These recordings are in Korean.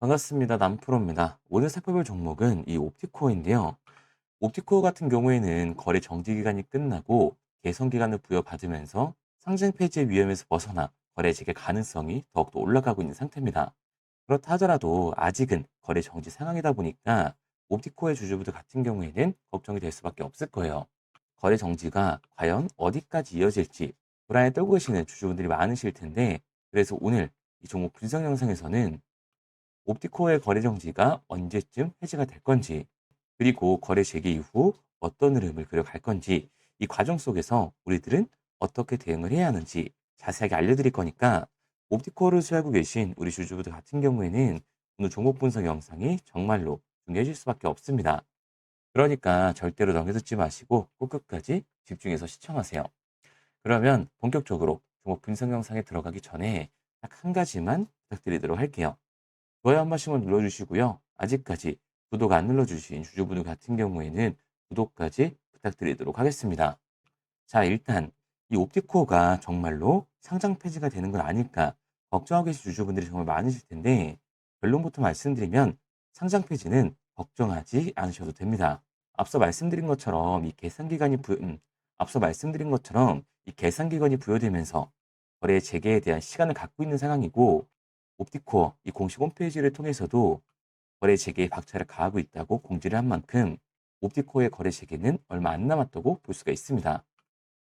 반갑습니다. 남프로입니다. 오늘 살펴볼 종목은 이 옵티코어인데요. 옵티코어 같은 경우에는 거래 정지 기간이 끝나고 개선 기간을 부여받으면서 상장 폐지의 위험에서 벗어나 거래 재개 가능성이 더욱더 올라가고 있는 상태입니다. 그렇다 하더라도 아직은 거래 정지 상황이다 보니까 옵티코어의 주주분들 같은 경우에는 걱정이 될 수밖에 없을 거예요. 거래 정지가 과연 어디까지 이어질지 불안에 떨고 계시는 주주분들이 많으실 텐데, 그래서 오늘 이 종목 분석 영상에서는 옵티코어의 거래 정지가 언제쯤 해지가 될 건지, 그리고 거래 재개 이후 어떤 흐름을 그려갈 건지, 이 과정 속에서 우리들은 어떻게 대응을 해야 하는지 자세하게 알려드릴 거니까, 옵티코어를 수하고 계신 우리 주주분들 같은 경우에는 오늘 종목 분석 영상이 정말로 중요해질 수밖에 없습니다. 그러니까 절대로 넘겨듣지 마시고 꼭 끝까지 집중해서 시청하세요. 그러면 본격적으로 종목 분석 영상에 들어가기 전에 딱 한 가지만 부탁드리도록 할게요. 좋아요 한 번씩만 눌러주시고요. 아직까지 구독 안 눌러주신 주주분들 같은 경우에는 구독까지 부탁드리도록 하겠습니다. 자, 일단 이 옵티코어가 정말로 상장 폐지가 되는 건 아닐까 걱정하고 계신 주주분들이 정말 많으실 텐데, 결론부터 말씀드리면 상장 폐지는 걱정하지 않으셔도 됩니다. 앞서 말씀드린 것처럼 앞서 말씀드린 것처럼 이 계산 기간이 부여되면서 거래 재개에 대한 시간을 갖고 있는 상황이고, 옵티코어 이 공식 홈페이지를 통해서도 거래 재개에 박차를 가하고 있다고 공지를 한 만큼 옵티코어의 거래 재개는 얼마 안 남았다고 볼 수가 있습니다.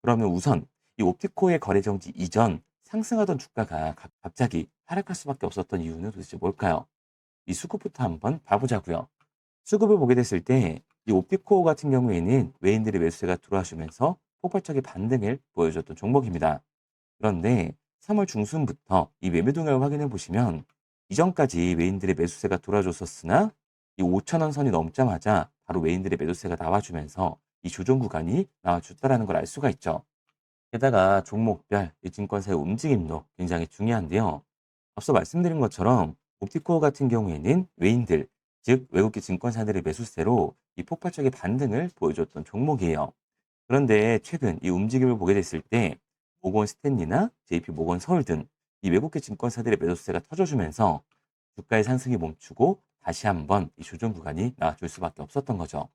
그러면 우선 이 옵티코어의 거래 정지 이전 상승하던 주가가 갑자기 하락할 수밖에 없었던 이유는 도대체 뭘까요? 이 수급부터 한번 봐보자고요. 수급을 보게 됐을 때 이 옵티코어 같은 경우에는 외인들의 매수세가 들어와주면서 폭발적인 반등을 보여줬던 종목입니다. 그런데 3월 중순부터 이 매매 동향을 확인해 보시면, 이전까지 외인들의 매수세가 돌아줬었으나 이 5천 원 선이 넘자마자 바로 외인들의 매도세가 나와주면서 이 조정 구간이 나와줬다라는 걸 알 수가 있죠. 게다가 종목별 이 증권사의 움직임도 굉장히 중요한데요. 앞서 말씀드린 것처럼 옵티코어 같은 경우에는 외인들, 즉 외국계 증권사들의 매수세로 이 폭발적인 반등을 보여줬던 종목이에요. 그런데 최근 이 움직임을 보게 됐을 때 모건 스탠리나 JP 모건 서울 등 이 외국계 증권사들의 매도세가 터져주면서 주가의 상승이 멈추고 다시 한번 이 조정 구간이 나와줄 수밖에 없었던 거죠.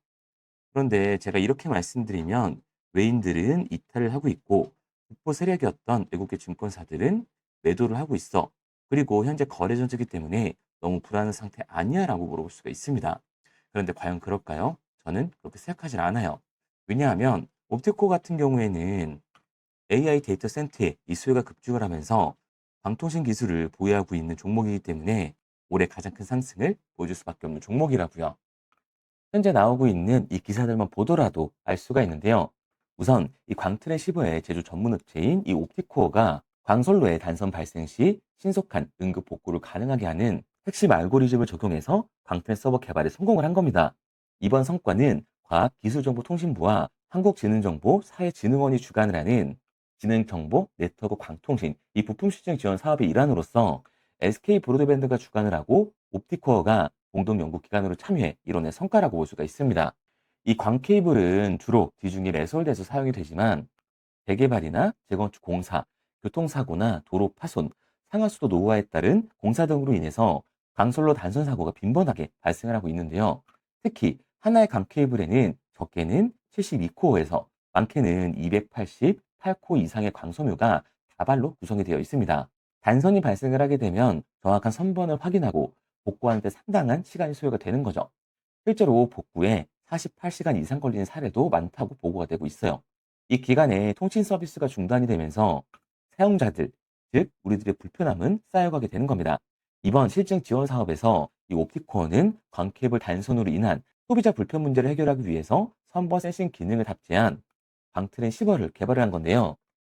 그런데 제가 이렇게 말씀드리면 외인들은 이탈을 하고 있고 국보 세력이었던 외국계 증권사들은 매도를 하고 있어. 그리고 현재 거래 전제기 때문에 너무 불안한 상태 아니야라고 물어볼 수가 있습니다. 그런데 과연 그럴까요? 저는 그렇게 생각하지 않아요. 왜냐하면 옵티코 같은 경우에는 AI 데이터 센터에 이 수요가 급증을 하면서 방통신 기술을 보유하고 있는 종목이기 때문에 올해 가장 큰 상승을 보여줄 수밖에 없는 종목이라고요. 현재 나오고 있는 이 기사들만 보더라도 알 수가 있는데요. 우선 이 광트렌 15의 제조 전문 업체인 이 옵티코어가 광선로의 단선 발생 시 신속한 응급 복구를 가능하게 하는 핵심 알고리즘을 적용해서 광트렌 서버 부분에 성공을 한 겁니다. 이번 성과는 과학기술정보통신부와 한국지능정보사회진흥원이 주관을 하는 지능정보 네트워크 광통신 이 부품 시장 지원 사업의 일환으로서 SK 브로드밴드가 주관을 하고 옵티코어가 공동 연구기관으로 참여해 이뤄낸 성과라고 볼 수가 있습니다. 이 광 케이블은 주로 뒤중에 매설돼서 사용이 되지만 재개발이나 재건축 공사, 교통사고나 도로 파손, 상하수도 노후화에 따른 공사 등으로 인해서 강솔로 단선 사고가 빈번하게 발생을 하고 있는데요. 특히 하나의 강 케이블에는 적게는 72코어에서 많게는 288코어 이상의 광섬유가 다발로 구성이 되어 있습니다. 단선이 발생을 하게 되면 정확한 선번을 확인하고 복구하는 데 상당한 시간이 소요가 되는 거죠. 실제로 복구에 48시간 이상 걸리는 사례도 많다고 보고가 되고 있어요. 이 기간에 통신 서비스가 중단이 되면서 사용자들, 즉 우리들의 불편함은 쌓여가게 되는 겁니다. 이번 실증 지원 사업에서 이 옵티코어는 광케이블 단선으로 인한 소비자 불편 문제를 해결하기 위해서 선버 센싱 기능을 탑재한 광트렌 10호를 개발을 한 건데요.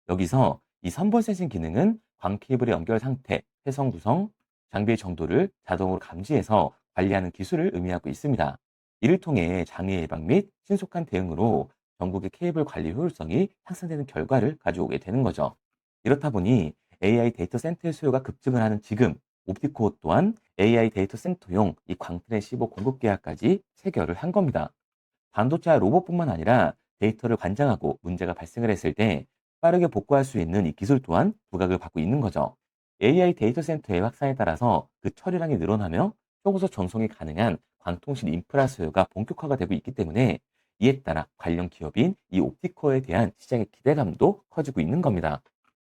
여기서 이 선버 센싱 기능은 광케이블의 연결 상태, 회선 구성, 장비의 정도를 자동으로 감지해서 관리하는 기술을 의미하고 있습니다. 이를 통해 장애 예방 및 신속한 대응으로 전국의 케이블 관리 효율성이 향상되는 결과를 가져오게 되는 거죠. 이렇다 보니 AI 데이터 센터의 수요가 급증을 하는 지금 옵티코어 또한 AI 데이터 센터용 이 광트렌 15 공급 계약까지 체결을 한 겁니다. 반도체와 로봇뿐만 아니라 데이터를 관장하고 문제가 발생을 했을 때 빠르게 복구할 수 있는 이 기술 또한 부각을 받고 있는 거죠. AI 데이터 센터의 확산에 따라서 그 처리량이 늘어나며 초고속 전송이 가능한 광통신 인프라 수요가 본격화가 되고 있기 때문에 이에 따라 관련 기업인 이 옵티코어에 대한 시장의 기대감도 커지고 있는 겁니다.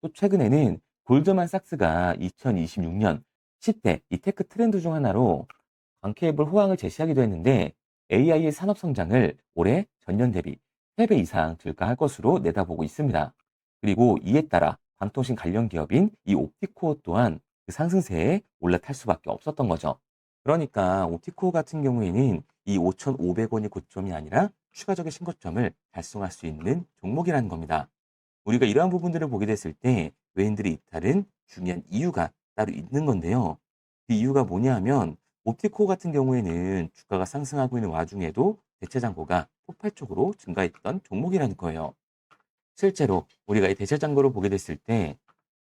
또 최근에는 골드만삭스가 2026년 10대 이 테크 트렌드 중 하나로 광케이블 호황을 제시하기도 했는데 AI의 산업 성장을 올해 전년 대비 3배 이상 증가할 것으로 내다보고 있습니다. 그리고 이에 따라 방통신 관련 기업인 이 옵티코어 또한 그 상승세에 올라탈 수밖에 없었던 거죠. 그러니까 옵티코어 같은 경우에는 이 5,500원이 고점이 아니라 추가적인 신고점을 달성할 수 있는 종목이라는 겁니다. 우리가 이러한 부분들을 보게 됐을 때 외인들이 이탈은 중요한 이유가 따로 있는 건데요. 그 이유가 뭐냐 하면 옵티코 같은 경우에는 주가가 상승하고 있는 와중에도 대체 잔고가 폭발적으로 증가했던 종목이라는 거예요. 실제로 우리가 이 대체 잔고를 보게 됐을 때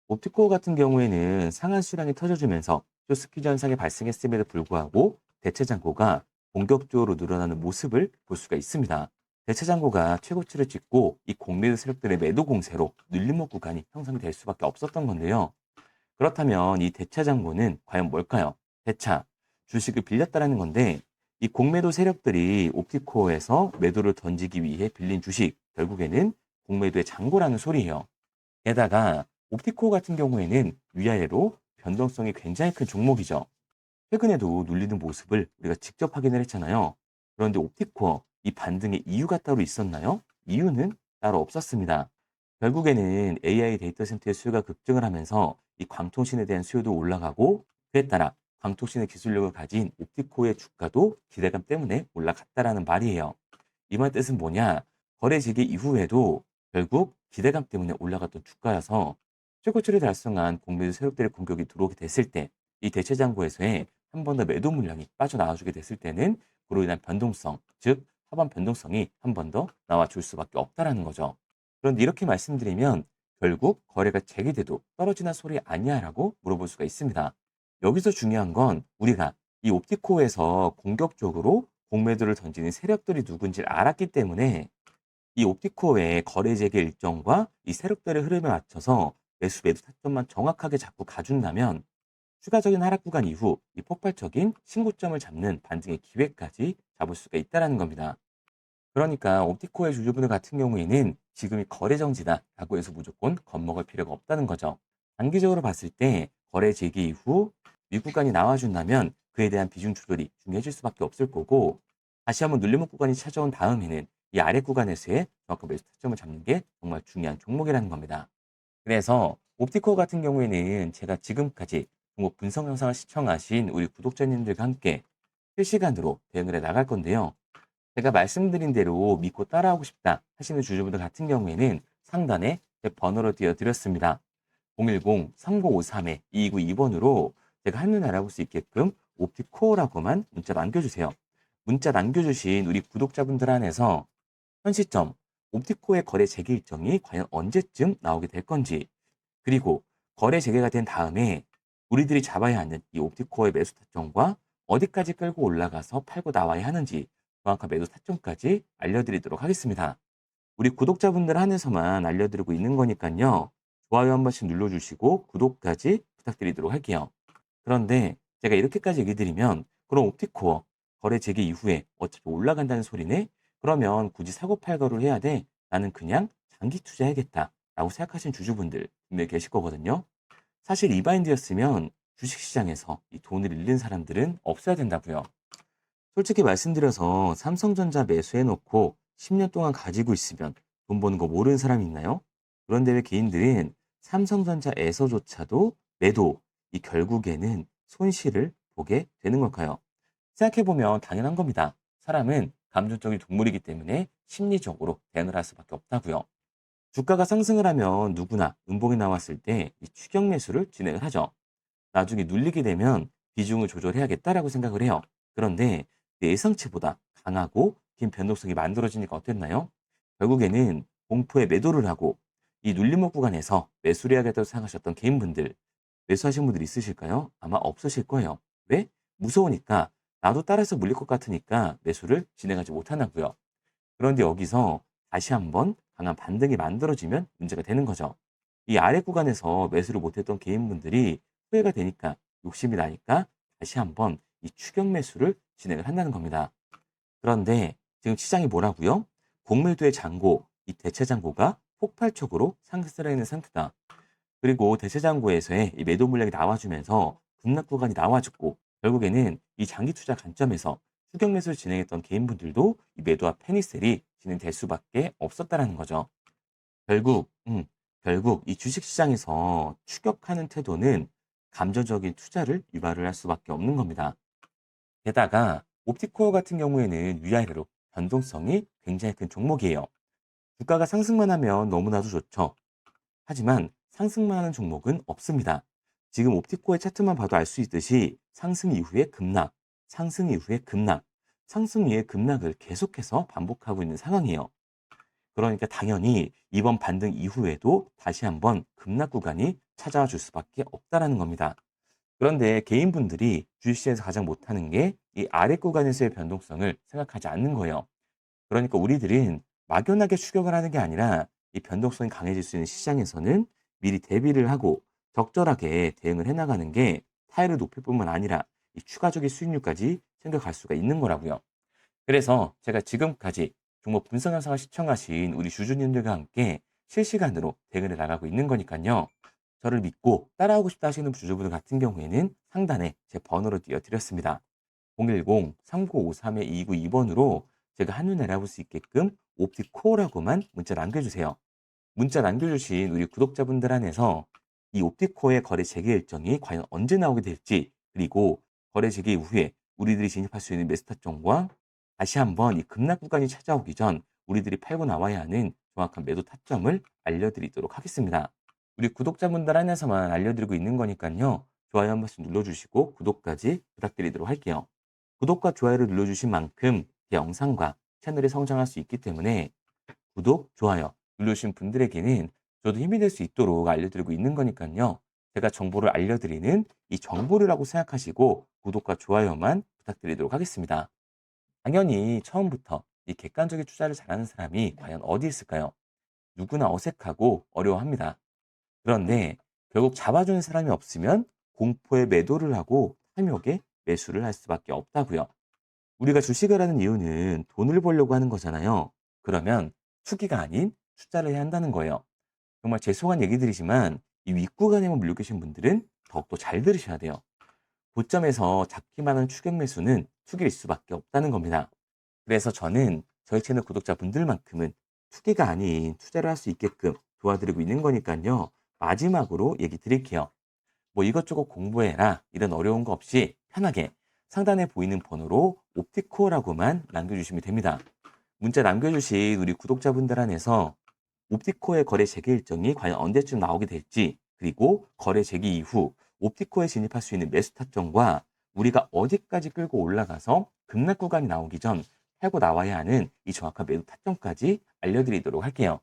옵티코 같은 경우에는 상한 수량이 터져주면서 쇼스퀴즈 현상이 발생했음에도 불구하고 대체 잔고가 본격적으로 늘어나는 모습을 볼 수가 있습니다. 대체 잔고가 최고치를 찍고 이 공매도 세력들의 매도 공세로 눌림목 구간이 형성될 수밖에 없었던 건데요. 그렇다면 이 대차 잔고는 과연 뭘까요? 대차, 주식을 빌렸다라는 건데 이 공매도 세력들이 옵티코어에서 매도를 던지기 위해 빌린 주식, 결국에는 공매도의 잔고라는 소리예요. 게다가 옵티코 같은 경우에는 위아래로 변동성이 굉장히 큰 종목이죠. 최근에도 눌리는 모습을 우리가 직접 확인을 했잖아요. 그런데 옵티코어, 이 반등의 이유가 따로 있었나요? 이유는 따로 없었습니다. 결국에는 AI 데이터 센터의 수요가 급증을 하면서 이 광통신에 대한 수요도 올라가고 그에 따라 광통신의 기술력을 가진 옵티코의 주가도 기대감 때문에 올라갔다라는 말이에요. 이 말 뜻은 뭐냐? 거래 재개 이후에도 결국 기대감 때문에 올라갔던 주가여서 최고치를 달성한 공매도 세력들의 공격이 들어오게 됐을 때 이 대체 장고에서의 한 번 더 매도 물량이 빠져나와주게 됐을 때는 그로 인한 변동성, 즉 하반 변동성이 한 번 더 나와줄 수밖에 없다라는 거죠. 그런데 이렇게 말씀드리면 결국 거래가 재개돼도 떨어지는 소리 아니야라고 물어볼 수가 있습니다. 여기서 중요한 건 우리가 이 옵티코에서 공격적으로 공매도를 던지는 세력들이 누군지 알았기 때문에 이 옵티코의 거래 재개 일정과 이 세력들의 흐름에 맞춰서 매도 타점만 정확하게 잡고 가준다면 추가적인 하락 구간 이후 이 폭발적인 신고점을 잡는 반등의 기회까지 잡을 수가 있다는 겁니다. 그러니까 옵티코의 주주분들 같은 경우에는 지금이 거래 정지다라고 해서 무조건 겁먹을 필요가 없다는 거죠. 단기적으로 봤을 때 거래 재개 이후 미국간이 나와준다면 그에 대한 비중 조절이 중요해질 수밖에 없을 거고 다시 한번 눌림목 구간이 찾아온 다음에는 이 아래 구간에서의 정확한 매수 타점을 잡는 게 정말 중요한 종목이라는 겁니다. 그래서 옵티코 같은 경우에는 제가 지금까지 종목 분석 영상을 시청하신 우리 구독자님들과 함께 실시간으로 대응을 해 나갈 건데요. 제가 말씀드린 대로 믿고 따라하고 싶다 하시는 주주분들 같은 경우에는 상단에 제 번호로 띄워드렸습니다. 010-3953-2292번으로 제가 한눈에 알아볼 수 있게끔 옵티코어라고만 문자 남겨주세요. 문자 남겨주신 우리 구독자분들 안에서 현 시점 옵티코의 거래 재개 일정이 과연 언제쯤 나오게 될 건지 그리고 거래 재개가 된 다음에 우리들이 잡아야 하는 이 옵티코어의 매수 타점과 어디까지 끌고 올라가서 팔고 나와야 하는지 정확한 매도 타점까지 알려드리도록 하겠습니다. 우리 구독자분들 한해서만 알려드리고 있는 거니까요. 좋아요 한 번씩 눌러주시고 구독까지 부탁드리도록 할게요. 그런데 제가 이렇게까지 얘기 드리면 그럼 옵티코어 거래 재개 이후에 어차피 올라간다는 소리네? 그러면 굳이 사고 팔고를 해야 돼? 나는 그냥 장기 투자해야겠다 라고 생각하시는 주주분들 분명히 계실 거거든요. 사실 이 마인드였으면 주식시장에서 이 돈을 잃는 사람들은 없어야 된다고요. 솔직히 말씀드려서 삼성전자 매수해 놓고 10년 동안 가지고 있으면 돈 버는 거 모르는 사람이 있나요? 그런데 왜 개인들은 삼성전자에서조차도 매도, 이 결국에는 손실을 보게 되는 걸까요? 생각해보면 당연한 겁니다. 사람은 감정적인 동물이기 때문에 심리적으로 대응을 할 수밖에 없다고요. 주가가 상승을 하면 누구나 음봉이 나왔을 때 이 추격 매수를 진행을 하죠. 나중에 눌리게 되면 비중을 조절해야겠다라고 생각을 해요. 그런데 예상치보다 강하고 긴 변동성이 만들어지니까 어땠나요? 결국에는 공포에 매도를 하고 이 눌림목 구간에서 매수를 해야겠다고 생각하셨던 개인분들, 매수하신 분들 있으실까요? 아마 없으실 거예요. 왜? 무서우니까 나도 따라서 물릴 것 같으니까 매수를 진행하지 못하나고요. 그런데 여기서 다시 한번 강한 반등이 만들어지면 문제가 되는 거죠. 이 아래 구간에서 매수를 못했던 개인분들이 후회가 되니까 욕심이 나니까 다시 한번 이 추격 매수를 진행을 한다는 겁니다. 그런데 지금 시장이 뭐라고요? 공매도의 잔고, 이 대체 잔고가 폭발적으로 상승을 있는 상태다. 그리고 대체 잔고에서의 이 매도 물량이 나와주면서 급락 구간이 나와줬고 결국에는 이 장기 투자 관점에서 추격 매수를 진행했던 개인분들도 이 매도와 패닉셀이 진행될 수밖에 없었다라는 거죠. 결국, 결국 이 주식시장에서 추격하는 태도는 감정적인 투자를 유발을 할 수밖에 없는 겁니다. 게다가 옵티코어 같은 경우에는 위아래로 변동성이 굉장히 큰 종목이에요. 주가가 상승만 하면 너무나도 좋죠. 하지만 상승만 하는 종목은 없습니다. 지금 옵티코어의 차트만 봐도 알 수 있듯이 상승 이후에 급락, 상승 이후에 급락, 상승 이후에 급락을 계속해서 반복하고 있는 상황이에요. 그러니까 당연히 이번 반등 이후에도 다시 한번 급락 구간이 찾아와 줄 수밖에 없다라는 겁니다. 그런데 개인분들이 주식시장에서 가장 못하는 게 이 아래 구간에서의 변동성을 생각하지 않는 거예요. 그러니까 우리들은 막연하게 추격을 하는 게 아니라 이 변동성이 강해질 수 있는 시장에서는 미리 대비를 하고 적절하게 대응을 해나가는 게 타율을 높일 뿐만 아니라 이 추가적인 수익률까지 챙겨갈 수가 있는 거라고요. 그래서 제가 지금까지 종목 분석 영상을 시청하신 우리 주주님들과 함께 실시간으로 대응을 나가고 있는 거니까요. 저를 믿고 따라하고 싶다 하시는 주주분들 같은 경우에는 상단에 제 번호로 띄워드렸습니다. 010-3953-2922번으로 제가 한눈에 알아볼 수 있게끔 옵티코어라고만 문자 남겨주세요. 문자 남겨주신 우리 구독자분들 안에서 이 옵티코어의 거래 재개 일정이 과연 언제 나오게 될지 그리고 거래 재개 이후에 우리들이 진입할 수 있는 매수 타점과 다시 한번 이 급락 구간이 찾아오기 전 우리들이 팔고 나와야 하는 정확한 매도 타점을 알려드리도록 하겠습니다. 우리 구독자분들 안에서만 알려드리고 있는 거니까요. 좋아요 한 번씩 눌러주시고 구독까지 부탁드리도록 할게요. 구독과 좋아요를 눌러주신 만큼 제 영상과 채널이 성장할 수 있기 때문에 구독, 좋아요 눌러주신 분들에게는 저도 힘이 될 수 있도록 알려드리고 있는 거니까요. 제가 정보를 알려드리는 이 정보류라고 생각하시고 구독과 좋아요만 부탁드리도록 하겠습니다. 당연히 처음부터 이 객관적인 투자를 잘하는 사람이 과연 어디 있을까요? 누구나 어색하고 어려워합니다. 그런데 결국 잡아주는 사람이 없으면 공포에 매도를 하고 탐욕에 매수를 할 수밖에 없다고요. 우리가 주식을 하는 이유는 돈을 벌려고 하는 거잖아요. 그러면 투기가 아닌 투자를 해야 한다는 거예요. 정말 죄송한 얘기들이지만 이 윗구간에만 물려 계신 분들은 더욱더 잘 들으셔야 돼요. 고점에서 잡기만 하는 추격 매수는 투기일 수밖에 없다는 겁니다. 그래서 저는 저희 채널 구독자분들만큼은 투기가 아닌 투자를 할 수 있게끔 도와드리고 있는 거니까요. 마지막으로 얘기 드릴게요. 뭐 이것저것 공부해라 이런 어려운 거 없이 편하게 상단에 보이는 번호로 옵티코어라고만 남겨주시면 됩니다. 문자 남겨주신 우리 구독자분들 안에서 옵티코어의 거래 재개 일정이 과연 언제쯤 나오게 될지 그리고 거래 재개 이후 옵티코어에 진입할 수 있는 매수 타점과 우리가 어디까지 끌고 올라가서 급락 구간이 나오기 전 팔고 나와야 하는 이 정확한 매도 타점까지 알려드리도록 할게요.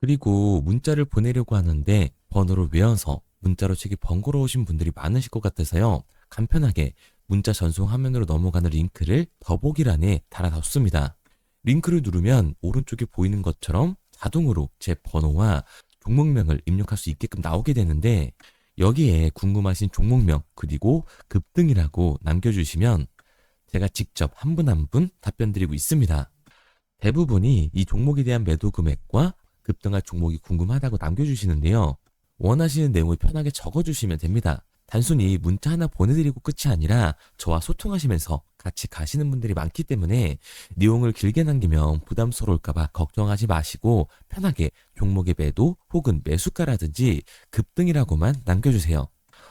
그리고 문자를 보내려고 하는데 번호를 외워서 문자로 치기 번거로우신 분들이 많으실 것 같아서요. 간편하게 문자 전송 화면으로 넘어가는 링크를 더보기란에 달아뒀습니다. 링크를 누르면 오른쪽에 보이는 것처럼 자동으로 제 번호와 종목명을 입력할 수 있게끔 나오게 되는데 여기에 궁금하신 종목명 그리고 급등이라고 남겨주시면 제가 직접 한 분 한 분 답변 드리고 있습니다. 대부분이 이 종목에 대한 매도 금액과 급등할 종목이 궁금하다고 남겨주시는데요. 원하시는 내용을 편하게 적어주시면 됩니다. 단순히 문자 하나 보내드리고 끝이 아니라 저와 소통하시면서 같이 가시는 분들이 많기 때문에 내용을 길게 남기면 부담스러울까봐 걱정하지 마시고 편하게 종목의 매도 혹은 매수가라든지 급등이라고만 남겨주세요.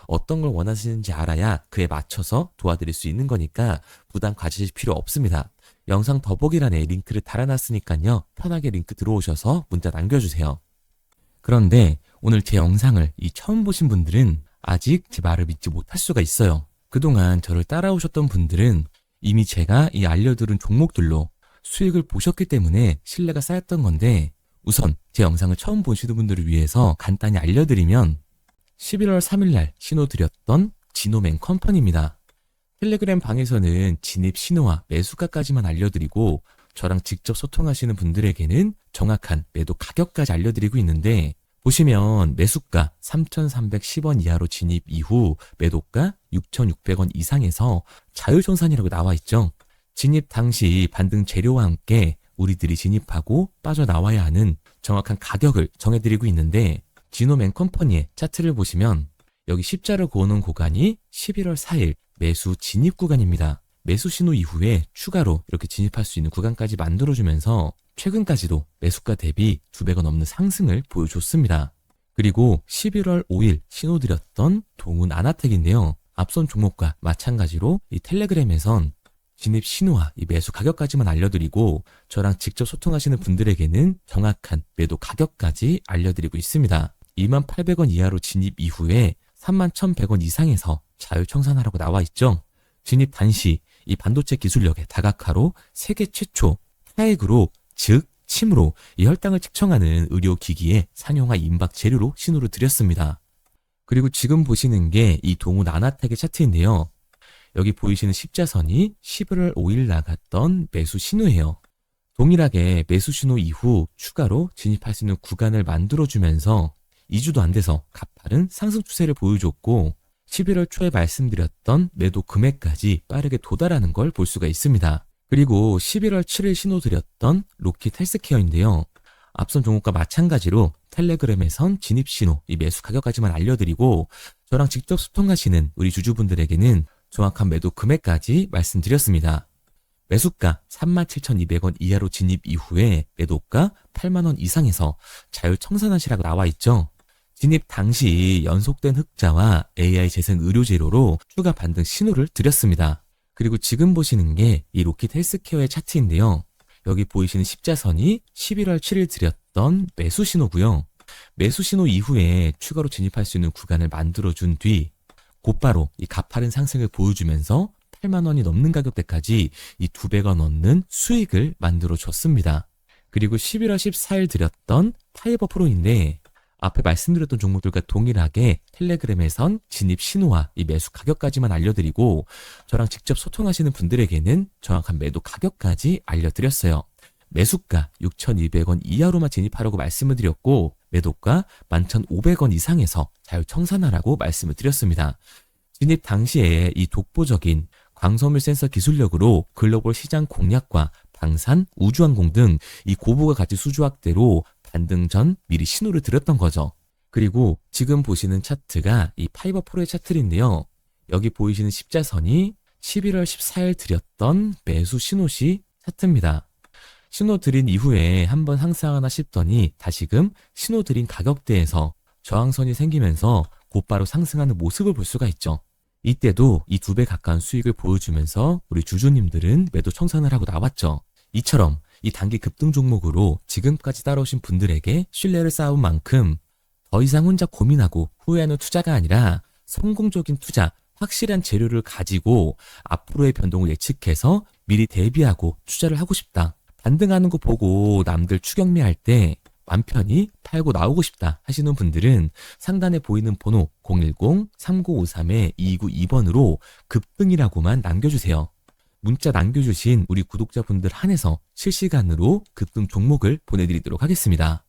어떤 걸 원하시는지 알아야 그에 맞춰서 도와드릴 수 있는 거니까 부담 가지실 필요 없습니다. 영상 더보기란에 링크를 달아놨으니까요. 편하게 링크 들어오셔서 문자 남겨주세요. 그런데 오늘 제 영상을 처음 보신 분들은 아직 제 말을 믿지 못할 수가 있어요. 그동안 저를 따라오셨던 분들은 이미 제가 알려드린 종목들로 수익을 보셨기 때문에 신뢰가 쌓였던 건데 우선 제 영상을 처음 보시는 분들을 위해서 간단히 알려드리면 11월 3일날 신호드렸던 지노맨 컴퍼니입니다. 텔레그램 방에서는 진입 신호와 매수가까지만 알려드리고 저랑 직접 소통하시는 분들에게는 정확한 매도 가격까지 알려드리고 있는데 보시면 매수가 3,310원 이하로 진입 이후 매도가 6,600원 이상에서 자율청산이라고 나와 있죠. 진입 당시 반등 재료와 함께 우리들이 진입하고 빠져나와야 하는 정확한 가격을 정해드리고 있는데, 지노맨컴퍼니의 차트를 보시면 여기 십자를 그어놓은 구간이 11월 4일 매수 진입 구간입니다. 매수 신호 이후에 추가로 이렇게 진입할 수 있는 구간까지 만들어주면서 최근까지도 매수가 대비 2배가 넘는 상승을 보여줬습니다. 그리고 11월 5일 신호드렸던 동훈 아나텍인데요. 앞선 종목과 마찬가지로 이 텔레그램에선 진입 신호와 이 매수 가격까지만 알려드리고 저랑 직접 소통하시는 분들에게는 정확한 매도 가격까지 알려드리고 있습니다. 28,000원 이하로 진입 이후에 31,100원 이상에서 자율청산하라고 나와 있죠. 진입 단시 이 반도체 기술력의 다각화로 세계 최초 타액으로, 즉 침으로 이 혈당을 측정하는 의료기기의 상용화 임박 재료로 신호를 드렸습니다. 그리고 지금 보시는 게 이 동훈 아나텍의 차트인데요. 여기 보이시는 십자선이 11월 5일 나갔던 매수 신호예요. 동일하게 매수 신호 이후 추가로 진입할 수 있는 구간을 만들어주면서 2주도 안 돼서 가파른 상승 추세를 보여줬고 11월 초에 말씀드렸던 매도 금액까지 빠르게 도달하는 걸 볼 수가 있습니다. 그리고 11월 7일 신호드렸던 로킷 헬스케어인데요. 앞선 종목과 마찬가지로 텔레그램에선 진입 신호, 이 매수 가격까지만 알려드리고 저랑 직접 소통하시는 우리 주주분들에게는 정확한 매도 금액까지 말씀드렸습니다. 매수가 37,200원 이하로 진입 이후에 매도가 8만원 이상에서 자율청산하시라고 나와 있죠. 진입 당시 연속된 흑자와 AI 재생 의료 재료로 추가 반등 신호를 드렸습니다. 그리고 지금 보시는 게 이 로킷 헬스케어의 차트인데요. 여기 보이시는 십자선이 11월 7일 드렸던 매수 신호고요. 매수 신호 이후에 추가로 진입할 수 있는 구간을 만들어준 뒤 곧바로 이 가파른 상승을 보여주면서 8만 원이 넘는 가격대까지 이 2배가 넘는 수익을 만들어 줬습니다. 그리고 11월 14일 드렸던 파이버 프로인데 앞에 말씀드렸던 종목들과 동일하게 텔레그램에선 진입 신호와 이 매수 가격까지만 알려드리고 저랑 직접 소통하시는 분들에게는 정확한 매도 가격까지 알려드렸어요. 매수가 6,200원 이하로만 진입하라고 말씀을 드렸고 매도가 11,500원 이상에서 자율청산하라고 말씀을 드렸습니다. 진입 당시에 이 독보적인 광섬유 센서 기술력으로 글로벌 시장 공략과 방산, 우주항공 등 이 고부가 가치 수주 확대로 반등 전 미리 신호를 드렸던 거죠. 그리고 지금 보시는 차트가 이 파이버 프로의 차트인데요. 여기 보이시는 십자선이 11월 14일 드렸던 매수 신호시 차트입니다. 신호 드린 이후에 한번 상승하나 싶더니 다시금 신호 드린 가격대에서 저항선이 생기면서 곧바로 상승하는 모습을 볼 수가 있죠. 이때도 이 2배 가까운 수익을 보여주면서 우리 주주님들은 매도 청산을 하고 나왔죠. 이처럼 이 단기 급등 종목으로 지금까지 따라오신 분들에게 신뢰를 쌓은 만큼 더 이상 혼자 고민하고 후회하는 투자가 아니라 성공적인 투자, 확실한 재료를 가지고 앞으로의 변동을 예측해서 미리 대비하고 투자를 하고 싶다. 반등하는 거 보고 남들 추격매할 때 맘 편히 팔고 나오고 싶다 하시는 분들은 상단에 보이는 번호 010-3953-2292번으로 급등이라고만 남겨주세요. 문자 남겨주신 우리 구독자분들 한해서 실시간으로 급등 종목을 보내드리도록 하겠습니다.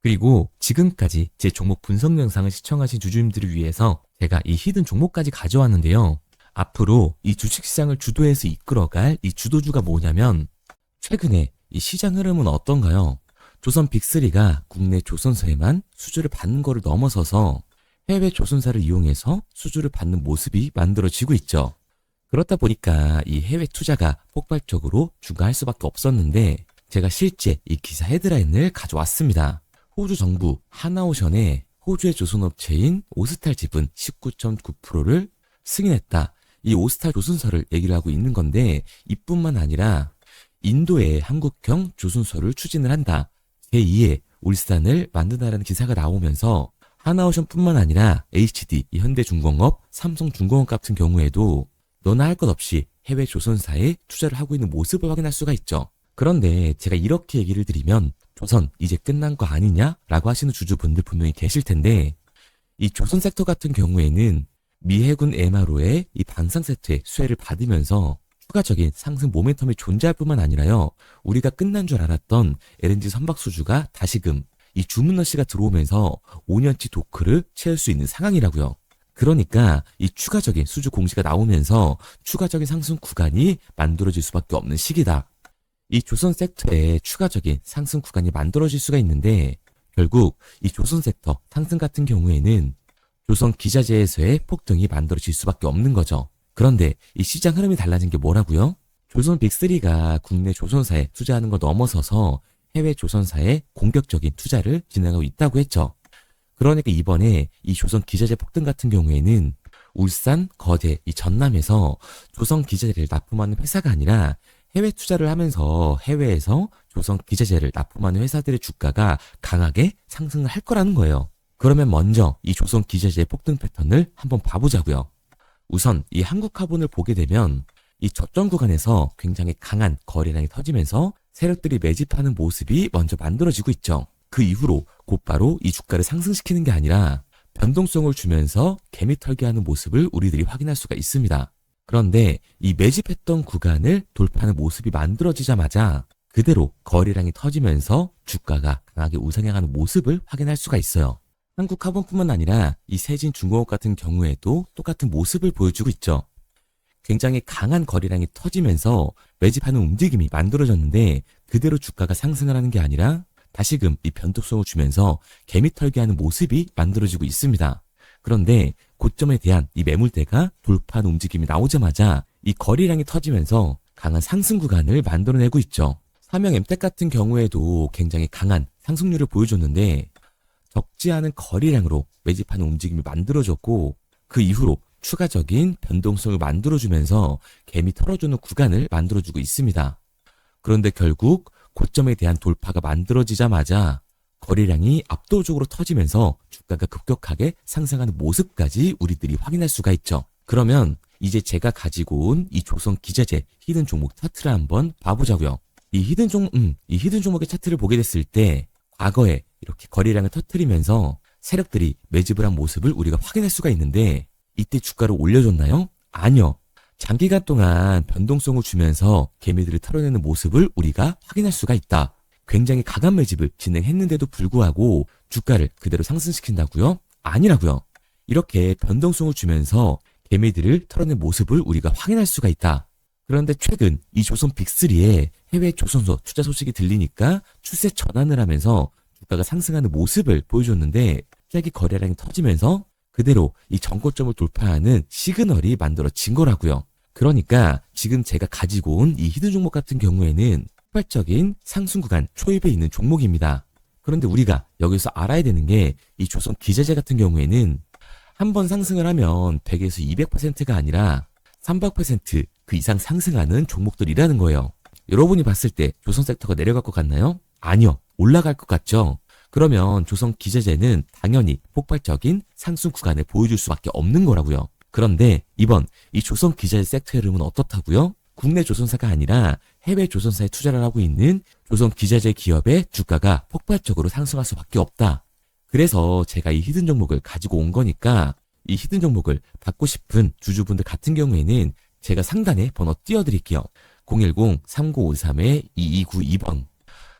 그리고 지금까지 제 종목 분석 영상을 시청하신 주주님들을 위해서 제가 이 히든 종목까지 가져왔는데요. 앞으로 이 주식시장을 주도해서 이끌어갈 이 주도주가 뭐냐면 최근에 이 시장 흐름은 어떤가요? 조선 빅3가 국내 조선사에만 수주를 받는 거를 넘어서서 해외 조선사를 이용해서 수주를 받는 모습이 만들어지고 있죠. 그렇다 보니까 이 해외 투자가 폭발적으로 증가할 수밖에 없었는데 제가 실제 이 기사 헤드라인을 가져왔습니다. 호주 정부 하나오션에 호주의 조선업체인 오스탈 지분 19.9%를 승인했다. 이 오스탈 조선사를 얘기를 하고 있는 건데 이뿐만 아니라 인도에 한국형 조선소를 추진을 한다. 제2의 울산을 만든다라는 기사가 나오면서 하나오션뿐만 아니라 HD, 현대중공업, 삼성중공업 같은 경우에도 너나 할 것 없이 해외 조선사에 투자를 하고 있는 모습을 확인할 수가 있죠. 그런데 제가 이렇게 얘기를 드리면 조선 이제 끝난 거 아니냐라고 하시는 주주분들 분명히 계실 텐데 이 조선 섹터 같은 경우에는 미 해군 MRO의 이 방산 세트의 수혜를 받으면서 추가적인 상승 모멘텀이 존재할 뿐만 아니라요. 우리가 끝난 줄 알았던 LNG 선박 수주가 다시금 이 주문 러시가 들어오면서 5년치 도크를 채울 수 있는 상황이라고요. 그러니까 이 추가적인 수주 공시가 나오면서 추가적인 상승 구간이 만들어질 수밖에 없는 시기다. 이 조선 섹터에 추가적인 상승 구간이 만들어질 수가 있는데 결국 이 조선 섹터 상승 같은 경우에는 조선 기자재에서의 폭등이 만들어질 수밖에 없는 거죠. 그런데 이 시장 흐름이 달라진 게 뭐라고요? 조선 빅3가 국내 조선사에 투자하는 걸 넘어서서 해외 조선사에 공격적인 투자를 진행하고 있다고 했죠. 그러니까 이번에 이 조선 기자재 폭등 같은 경우에는 울산, 거제, 이 전남에서 조선 기자재를 납품하는 회사가 아니라 해외 투자를 하면서 해외에서 조선 기자재를 납품하는 회사들의 주가가 강하게 상승을 할 거라는 거예요. 그러면 먼저 이 조선 기자재의 폭등 패턴을 한번 봐보자고요. 우선 이 한국화본을 보게 되면 이 저점 구간에서 굉장히 강한 거래량이 터지면서 세력들이 매집하는 모습이 먼저 만들어지고 있죠. 그 이후로 곧바로 이 주가를 상승시키는 게 아니라 변동성을 주면서 개미 털기하는 모습을 우리들이 확인할 수가 있습니다. 그런데 이 매집했던 구간을 돌파하는 모습이 만들어지자마자 그대로 거래량이 터지면서 주가가 강하게 우상향하는 모습을 확인할 수가 있어요. 한국화본뿐만 아니라 이 세진중공업 같은 경우에도 똑같은 모습을 보여주고 있죠. 굉장히 강한 거래량이 터지면서 매집하는 움직임이 만들어졌는데 그대로 주가가 상승을 하는 게 아니라 다시금 이 변동성을 주면서 개미 털기하는 모습이 만들어지고 있습니다. 그런데 고점에 대한 이 매물대가 돌파하는 움직임이 나오자마자 이 거래량이 터지면서 강한 상승 구간을 만들어내고 있죠. 삼형 엠텍 같은 경우에도 굉장히 강한 상승률을 보여줬는데 적지 않은 거래량으로 매집하는 움직임이 만들어졌고 그 이후로 추가적인 변동성을 만들어주면서 개미 털어주는 구간을 만들어주고 있습니다. 그런데 결국 고점에 대한 돌파가 만들어지자마자 거래량이 압도적으로 터지면서 주가가 급격하게 상승하는 모습까지 우리들이 확인할 수가 있죠. 그러면 이제 제가 가지고 온 이 조선 기자재 히든 종목 차트를 한번 봐보자고요. 이 히든 종목의 차트를 보게 됐을 때 과거에 이렇게 거래량을 터뜨리면서 세력들이 매집을 한 모습을 우리가 확인할 수가 있는데 이때 주가를 올려줬나요? 아니요. 장기간 동안 변동성을 주면서 개미들을 털어내는 모습을 우리가 확인할 수가 있다. 굉장히 강한 매집을 진행했는데도 불구하고 주가를 그대로 상승시킨다고요? 아니라고요. 이렇게 변동성을 주면서 개미들을 털어낸 모습을 우리가 확인할 수가 있다. 그런데 최근 이 조선 빅3의 해외 조선소 투자 소식이 들리니까 추세 전환을 하면서 주가가 상승하는 모습을 보여줬는데 갑자기 거래량이 터지면서 그대로 이 전고점을 돌파하는 시그널이 만들어진 거라고요. 그러니까 지금 제가 가지고 온 이 히든 종목 같은 경우에는 폭발적인 상승 구간 초입에 있는 종목입니다. 그런데 우리가 여기서 알아야 되는 게 이 조선 기자재 같은 경우에는 한번 상승을 하면 100에서 200%가 아니라 300% 그 이상 상승하는 종목들이라는 거예요. 여러분이 봤을 때 조선 섹터가 내려갈 것 같나요? 아니요. 올라갈 것 같죠? 그러면 조선 기자재는 당연히 폭발적인 상승 구간을 보여줄 수밖에 없는 거라고요. 그런데 이번 이 조선 기자재 섹터 흐름은 어떻다고요? 국내 조선사가 아니라 해외 조선사에 투자를 하고 있는 조선 기자재 기업의 주가가 폭발적으로 상승할 수밖에 없다. 그래서 제가 이 히든 종목을 가지고 온 거니까 이 히든 종목을 받고 싶은 주주분들 같은 경우에는 제가 상단에 번호 띄워드릴게요. 010-3953-2292번.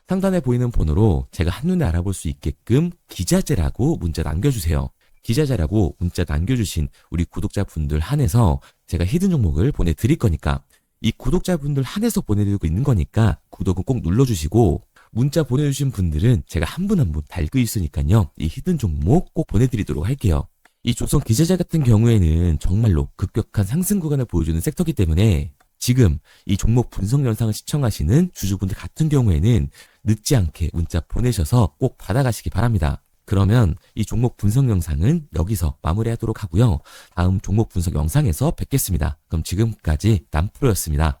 상단에 보이는 번호로 제가 한눈에 알아볼 수 있게끔 기자재라고 문자 남겨주세요. 기자재라고 문자 남겨주신 우리 구독자분들 한해서 제가 히든 종목을 보내드릴 거니까 이 구독자분들 한해서 보내드리고 있는 거니까 구독은 꼭 눌러주시고 문자 보내주신 분들은 제가 한 분 한 분 달고 있으니까요. 이 히든 종목 꼭 보내드리도록 할게요. 이 조선 기자재 같은 경우에는 정말로 급격한 상승 구간을 보여주는 섹터이기 때문에 지금 이 종목 분석 영상을 시청하시는 주주분들 같은 경우에는 늦지 않게 문자 보내셔서 꼭 받아가시기 바랍니다. 그러면 이 종목 분석 영상은 여기서 마무리하도록 하고요. 다음 종목 분석 영상에서 뵙겠습니다. 그럼 지금까지 남프로였습니다.